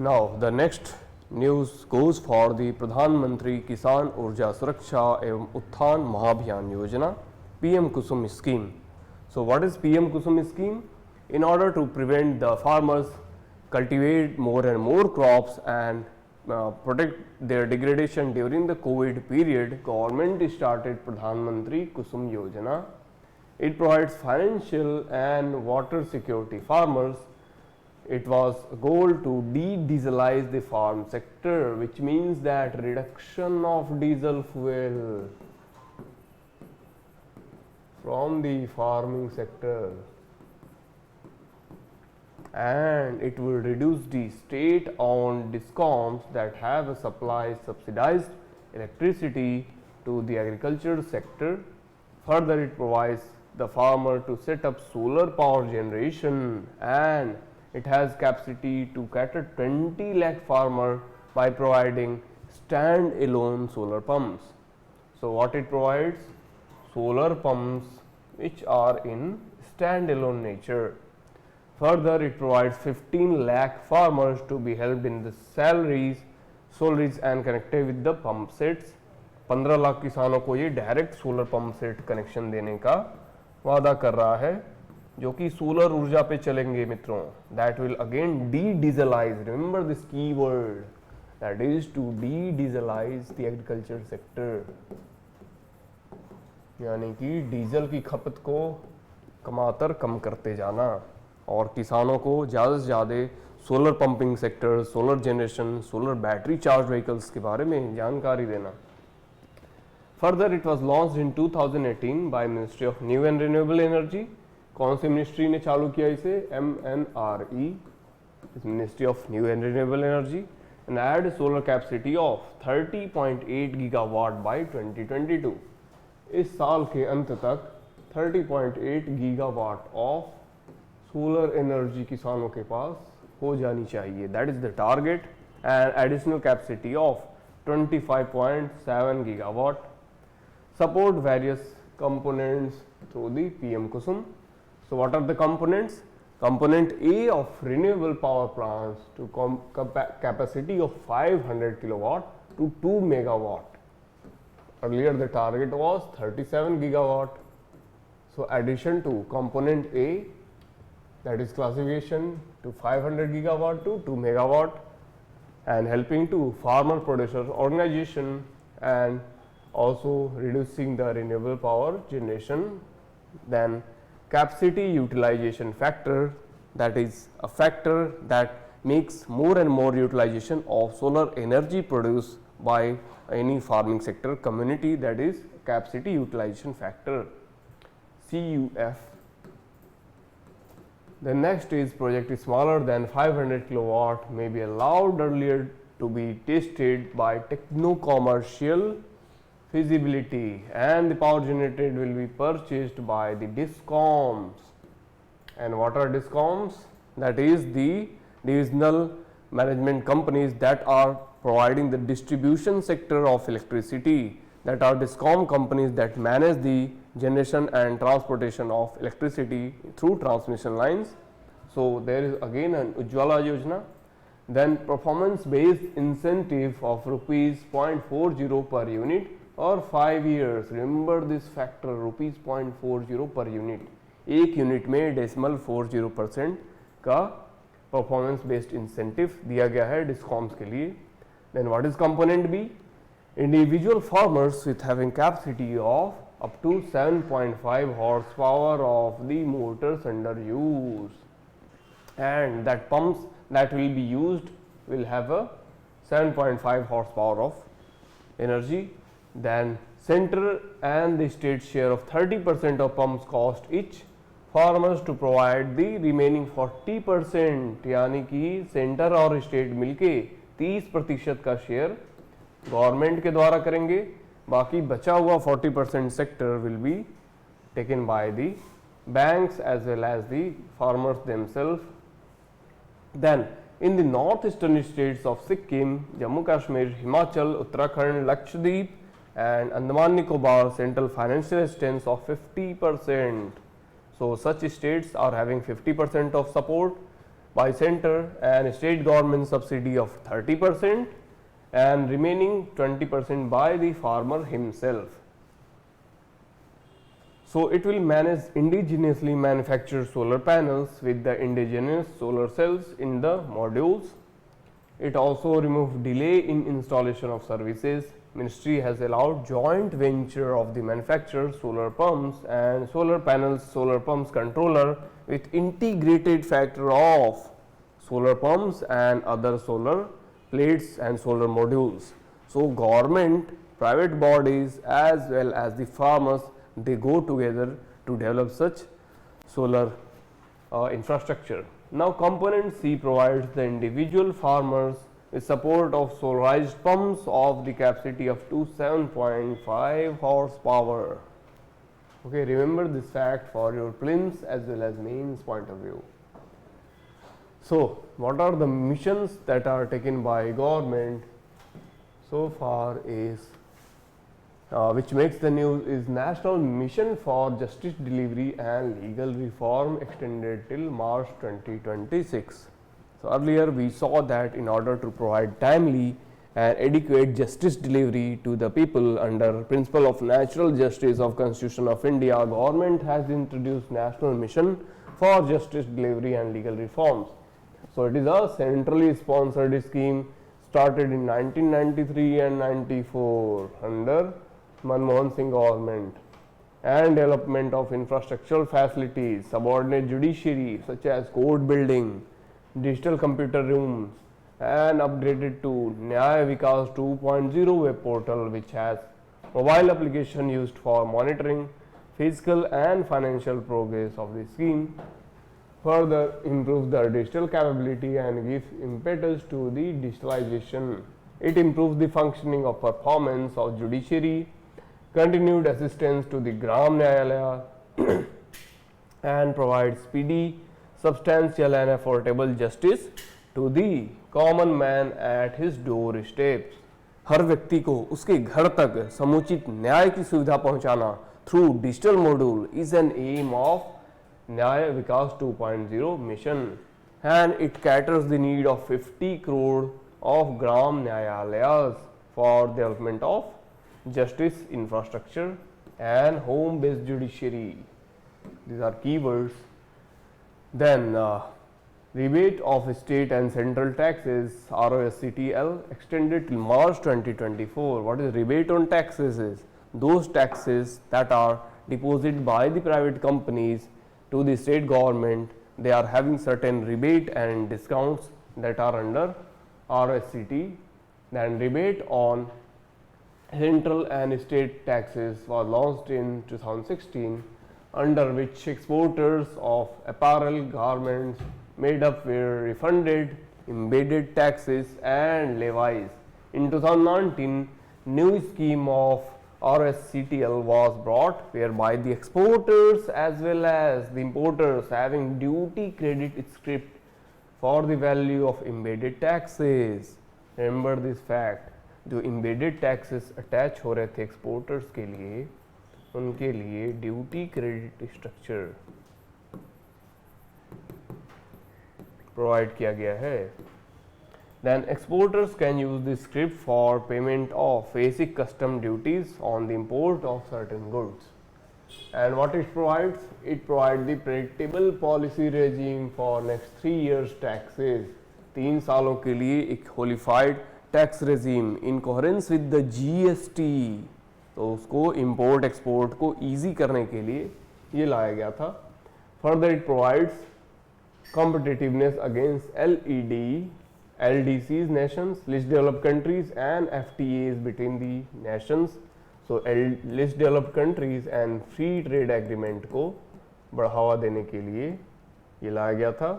Now the next news goes for the Pradhan Mantri Kisan Urja Suraksha एवं उत्थान महाभियान योजना PM Kusum scheme. So what is PM Kusum scheme? In order to prevent the farmers cultivate more and more crops and protect their degradation during the COVID period, government started Pradhan Mantri Kusum Yojana. It provides financial and water security farmers. It was a goal to de-dieselize the farm sector, which means that reduction of diesel fuel from the farming sector, and it will reduce the state-owned discoms that have a supply subsidized electricity to the agriculture sector. Further, it provides the farmer to set up solar power generation, and it has capacity to cater 20 lakh farmer by providing stand-alone solar pumps. So what it provides? Solar pumps which are in stand-alone nature. Further, it provides 15 lakh farmers to be helped in the salaries and connected with the pump sets. 15 lakh किसानों को ये direct solar pump set connection देने का वादा कर रहा है, जो कि सोलर ऊर्जा पे चलेंगे मित्रों. That will again de-dieselize. Remember this key word, that is to de-dieselize the agriculture sector, यानी कि डीजल की खपत को कमातर कम करते जाना और किसानों को ज़्यादा से ज़्यादा solar pumping sector, solar generation, solar battery charge vehicles के बारे में जानकारी देना. Further, it was launched in 2018 by Ministry of New and Renewable Energy. कौन सी मिनिस्ट्री ने चालू किया इसे? MNRE, Ministry of New and Renewable Energy, and had a solar capacity of 30.8 gigawatt by 2022. इस साल के अंत तक 30.8 गीगावाट ऑफ सोलर एनर्जी किसानों के पास हो जानी चाहिए. That is the target. And additional capacity of 25.7 gigawatt. Support various components through the PM Kusum. So what are the components? Component A of renewable power plants to capacity of 500 kilowatt to 2 megawatt. Earlier the target was 37 gigawatt. So addition to component A, that is classification to 500 gigawatt to 2 megawatt, and helping to farmer producer organization and also reducing the renewable power generation. Then capacity utilization factor, that is a factor that makes more and more utilization of solar energy produced by any farming sector community, that is capacity utilization factor, CUF. The next is project is smaller than 500 kilowatt may be allowed earlier to be tested by techno-commercial feasibility, and the power generated will be purchased by the discoms. And what are discoms? That is the divisional management companies that are providing the distribution sector of electricity, that are discom companies that manage the generation and transportation of electricity through transmission lines. So there is again an Ujjwala Yojana. Then performance based incentive of rupees 0.40 per unit or 5 years. Remember this factor, rupees 0.40 per unit. एक unit में 0.40% का performance based incentive दिया गया है discoms के लिए. Then what is component B? Individual farmers with having capacity of up to 7.5 horse power of the motors under use, and that pumps that will be used will have a 7.5 horsepower of energy. Then center and the state share of 30% of pumps cost each farmers to provide the remaining 40%, यानी कि centre और state मिलके 30% का share government के द्वारा करेंगे. बाकी बचा हुआ 40% sector will be taken by the banks as well as the farmers themselves. Then in the northeastern states of Sikkim, Jammu Kashmir, Himachal, Uttarakhand, Lakshadweep and Andaman Nicobar, central financial assistance of 50%. So such states are having 50% of support. by center and state government subsidy of 30% and remaining 20% by the farmer himself. So, it will manage indigenously manufactured solar panels with the indigenous solar cells in the modules. It also removes delay in installation of services. Ministry has allowed joint venture of the manufacturer solar pumps and solar panels, solar pumps controller with integrated factor of solar pumps and other solar plates and solar modules. So, government, private bodies as well as the farmers, they go together to develop such solar infrastructure. Now, component C provides the individual farmers with support of solarized pumps of the capacity up to 7.5 horsepower. Okay, remember this fact for your prelims as well as mains point of view. So, what are the missions that are taken by government so far is which makes the news is National Mission for Justice Delivery and Legal Reform extended till March 2026. So, earlier we saw that in order to provide timely and adequate justice delivery to the people under principle of natural justice of Constitution of India, government has introduced National Mission for Justice Delivery and Legal Reforms. So, it is a centrally sponsored scheme started in 1993 and 94 under Manmohan Singh government, and development of infrastructural facilities, subordinate judiciary such as court building, digital computer rooms, and upgraded to Nyaya Vikas 2.0 web portal, which has mobile application used for monitoring physical and financial progress of the scheme. Further improves the digital capability and gives impetus to the digitalization. It improves the functioning of performance of judiciary, continued assistance to the Gram Nyayalaya and provides speedy, substantial and affordable justice to the common man at his doorsteps. हर व्यक्ति को उसके घर तक समुचित न्याय की सुविधा पहुंचाना through digital module is an aim of Nyaya Vikas 2.0 mission, and it caters the need of 50 crore of Gram Nyayalayas for development of justice infrastructure and home based judiciary. These are keywords. Then rebate of state and central taxes ROSCTL extended till March 2024. What is rebate on taxes is those taxes that are deposited by the private companies to the state government. They are having certain rebate and discounts that are under RSCT. Then rebate on central and state taxes was launched in 2016, under which exporters of apparel garments made up were refunded embedded taxes and levies. In 2019, new scheme of RSCTL was brought, whereby the exporters as well as the importers having duty credit script for the value of embedded taxes. Remember this fact, जो embedded taxes attach हो रहे थे exporters के लिए, उनके लिए duty credit structure provide किया गया है. Then exporters can use this script for payment of basic custom duties on the import of certain goods. And what it provides? It provides the predictable policy regime for next 3 years taxes. 3 सालों के लिए एक qualified tax regime in coherence with the GST. तो उसको import export को easy करने के लिए ये लाया गया था. Further it provides competitiveness against LED LDCs nations, least developed countries and FTAs between the nations. So, least developed countries and free trade agreement को बढ़ावा देने के लिए ये लाया गया था.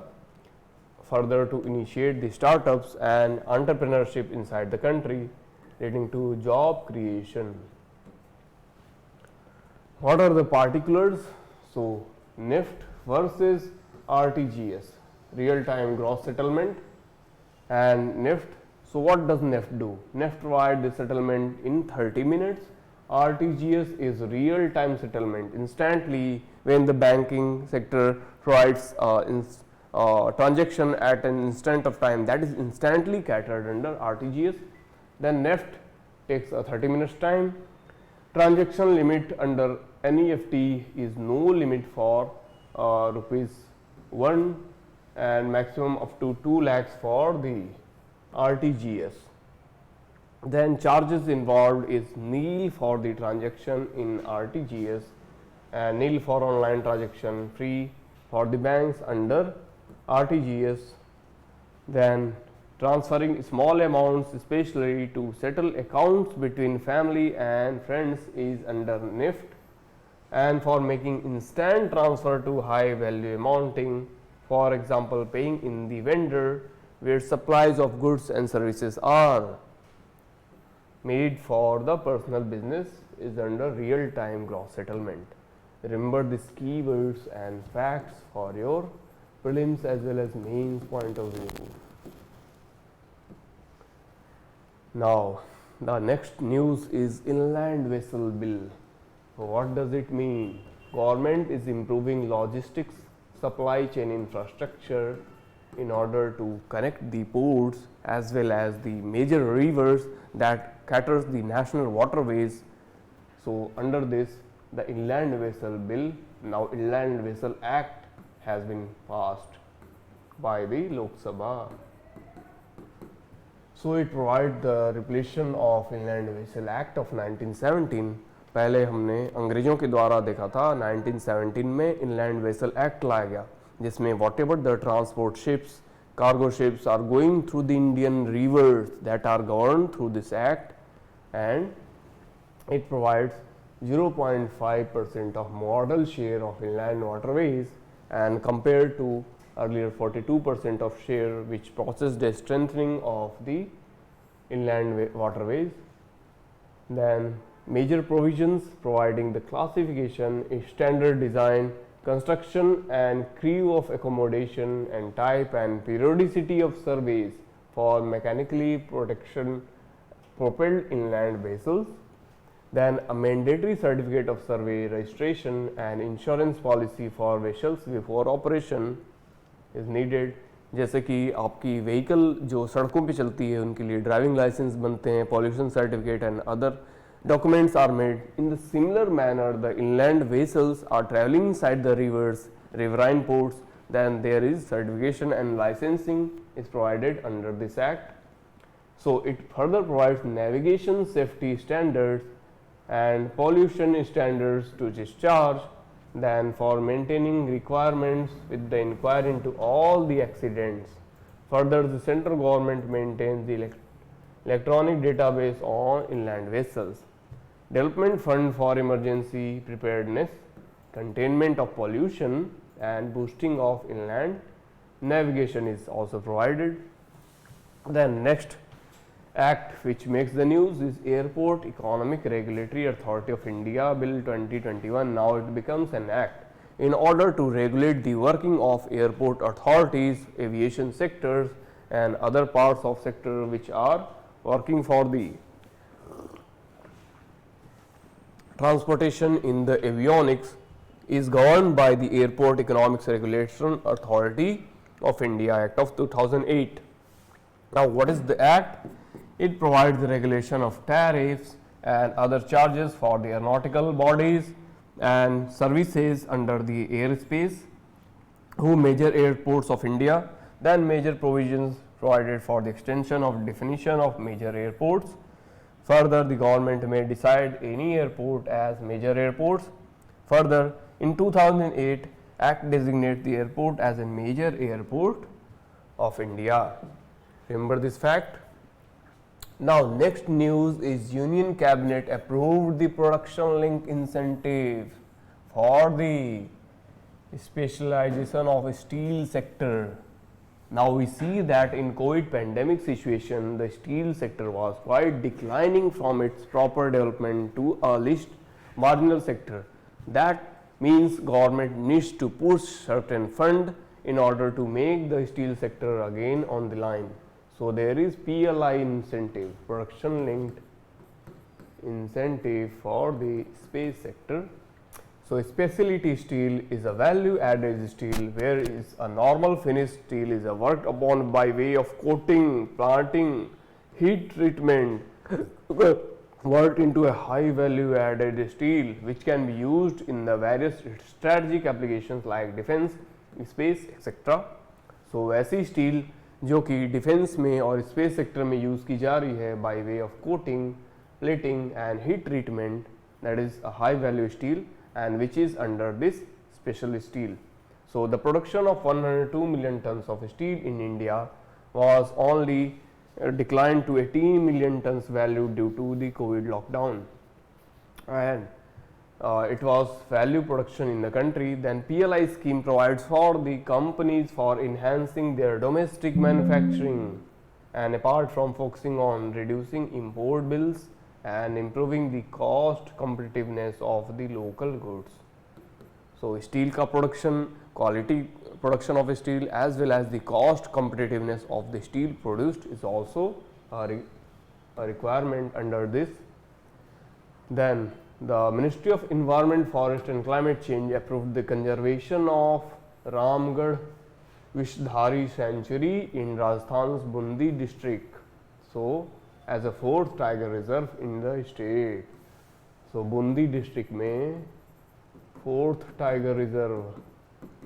Further to initiate the startups and entrepreneurship inside the country, leading to job creation. What are the particulars? So, NIFT versus RTGS, real time gross settlement, and NIFT. So, what does NIFT do? NIFT provides the settlement in 30 minutes. RTGS is real time settlement instantly when the banking sector provides transaction at an instant of time, that is instantly catered under RTGS. Then NEFT takes a 30 minutes time. Transaction limit under NEFT is no limit for ₹1 and maximum up to 2 lakhs for the RTGS. Then charges involved is nil for the transaction in RTGS and nil for online transaction, free for the banks under RTGS. Then transferring small amounts, especially to settle accounts between family and friends, is under NEFT, and for making instant transfer to high value amounting, for example paying in the vendor where supplies of goods and services are made for the personal business, is under real time gross settlement. Remember these keywords and facts for your prelims as well as mains point of view. Now the next news is inland vessel bill. What does it mean? Government is improving logistics supply chain infrastructure in order to connect the ports as well as the major rivers that caters the national waterways. So under this, the inland vessel bill, now Inland Vessel Act, has been passed by the Lok Sabha. So it provides the repeal of Inland Vessel Act of 1917. पहले हमने अंग्रेजों के द्वारा देखा था 1917 में inland vessel act लाया गया, जिसमें whatever the transport ships, cargo ships are going through the Indian rivers that are governed through this act, and it provides 0.5% of modal share of inland waterways, and compared to earlier 42% of share, which processed a strengthening of the inland waterways. Then major provisions providing the classification, standard design, construction and crew of accommodation and type and periodicity of surveys for mechanically protection propelled inland vessels. Then a mandatory certificate of survey registration and insurance policy for vessels before operation is needed. जैसे कि आपकी vehicle जो सड़कों पे चलती है उनके लिए ड्राइविंग लाइसेंस बनते हैं, pollution certificate and other documents are made. In the similar manner, the inland vessels are traveling inside the rivers, riverine ports, then there is certification and licensing is provided under this act. So it further provides navigation safety standards and pollution standards to discharge, then for maintaining requirements with the inquiry into all the accidents. Further, the central government maintains the electronic database on inland vessels. Development fund for emergency preparedness, containment of pollution and boosting of inland navigation is also provided. Then next act which makes the news is Airport Economic Regulatory Authority of India Bill 2021. Now it becomes an act in order to regulate the working of airport authorities, aviation sectors and other parts of sector which are working for the transportation in the avionics, is governed by the Airport Economics Regulation Authority of India Act of 2008. Now what is the act? It provides the regulation of tariffs and other charges for the aeronautical bodies and services under the airspace who major airports of India. Then major provisions provided for the extension of definition of major airports. Further, the government may decide any airport as major airports. Further, in 2008, Act designates the airport as a major airport of India. Remember this fact. Now next news is Union Cabinet approved the production link incentive for the specialization of steel sector. Now we see that in COVID pandemic situation, the steel sector was quite declining from its proper development to a least marginal sector. That means government needs to push certain fund in order to make the steel sector again on the line. So there is PLI incentive, production linked incentive for the space sector. So specialty steel is a value added steel, whereas a normal finished steel is a worked upon by way of coating, planting, heat treatment, worked into a high value added steel which can be used in the various strategic applications like defense, space, etc. So वैसी steel जो कि defence में और space sector में use की जा रही है by way of coating, plating and heat treatment, that is a high value steel and which is under this special steel. So the production of 102 million tons of steel in India was only declined to 18 million tons value due to the COVID lockdown, and it was value production in the country. Then PLI scheme provides for the companies for enhancing their domestic manufacturing, and apart from focusing on reducing import bills and improving the cost competitiveness of the local goods. So steel ka production, quality production of steel as well as the cost competitiveness of the steel produced is also a requirement under this. Then the Ministry of Environment, Forest and Climate Change approved the conservation of Ramgarh Vishdhari Sanctuary in Rajasthan's Bundi district. So as a fourth tiger reserve in the state. So Bundi district में fourth tiger reserve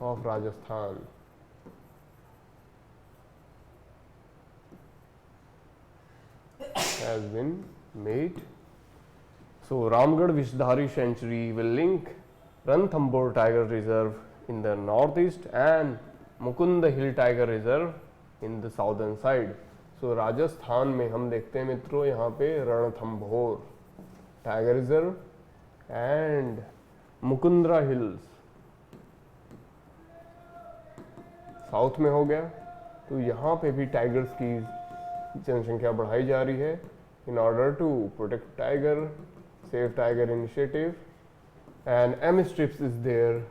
of Rajasthan. has been made. So Ramgarh Vishdhari Sanctuary will link Ranthambore Tiger Reserve in the northeast and Mukunda Hill Tiger Reserve in the southern side. सो राजस्थान में हम देखते हैं मित्रों यहाँ पे Ranthambore tiger reserve and Mukundra hills south में हो गया. तो यहाँ पे भी टाइगर्स की जनसंख्या बढ़ाई जा रही है in order to protect tiger, save tiger initiative, and M stripes is there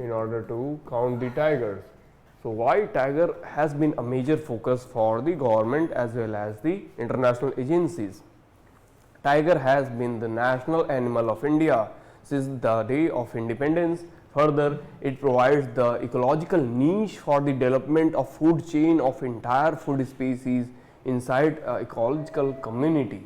in order to count the tigers. So why tiger has been a major focus for the government as well as the international agencies? Tiger has been the national animal of India since the day of independence. Further, it provides the ecological niche for the development of food chain of entire food species inside a ecological community.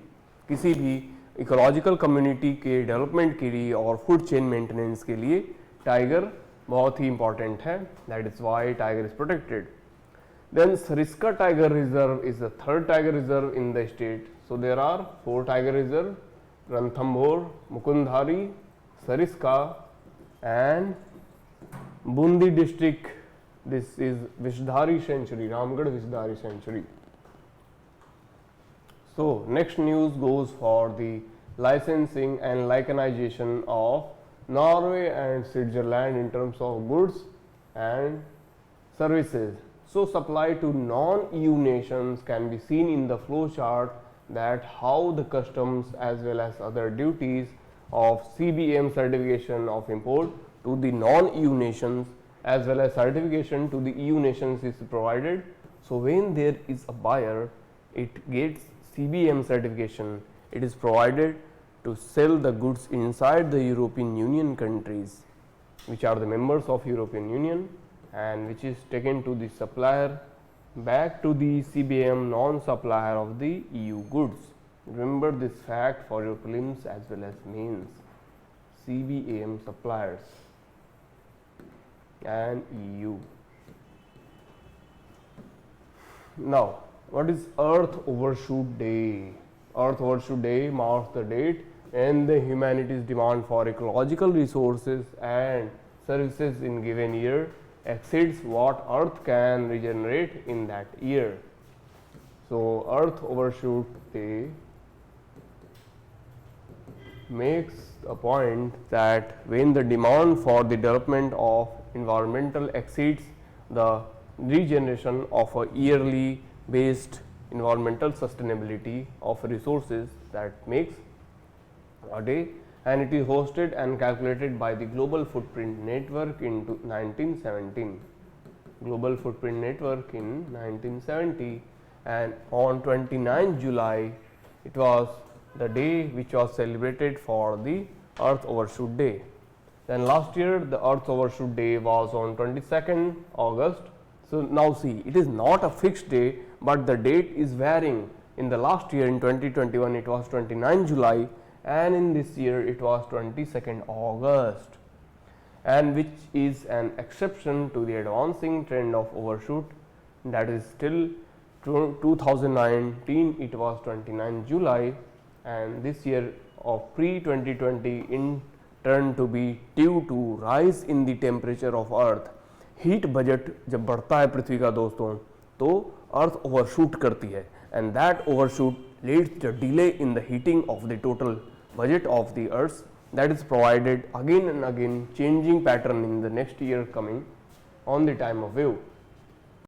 किसी भी ecological community के development के लिए और food chain maintenance के लिए tiger बहुत ही important है. That is why tiger is protected. Then Sariska Tiger Reserve is the third tiger reserve in the state. So there are 4 tiger reserve: Ranthambore, Mukundhari, Sariska and Bundi district. This is Vishdhari Sanctuary, Ramgarh Vishdhari Sanctuary. So next news goes for the licensing and licenization of Norway and Switzerland in terms of goods and services. So supply to non-EU nations can be seen in the flow chart that how the customs as well as other duties of CBM certification of import to the non-EU nations as well as certification to the EU nations is provided. So when there is a buyer, it gets CBM certification, it is provided to sell the goods inside the European Union countries which are the members of European Union, and which is taken to the supplier back to the CBM non-supplier of the EU goods. Remember this fact for your prelims as well as mains. CBM suppliers and EU. Now what is Earth Overshoot Day? Earth Overshoot Day marks the date when the humanity's demand for ecological resources and services in given year exceeds what Earth can regenerate in that year. So Earth Overshoot Day makes a point that when the demand for the development of environmental exceeds the regeneration of a yearly based environmental sustainability of resources, that makes a day, and it is hosted and calculated by the Global Footprint Network in 1917. Global Footprint Network in 1970, and on 29 July it was the day which was celebrated for the Earth Overshoot Day. Then last year the Earth's overshoot day was on 22nd August. So now see, it is not a fixed day, but the date is varying. In the last year, in 2021, it was 29 July, and in this year it was 22nd August, and which is an exception to the advancing trend of overshoot. That is still 2019 it was 29 July, and this year of pre-2020 in turn to be due to rise in the temperature of Earth. Heat budget जब बढ़ता है पृथ्वी का दोस्तों, तो अर्थ overshoot करती है, and that overshoot leads the delay in the heating of the total budget of the earth. That is provided again and again, changing pattern in the next year coming on the time of view.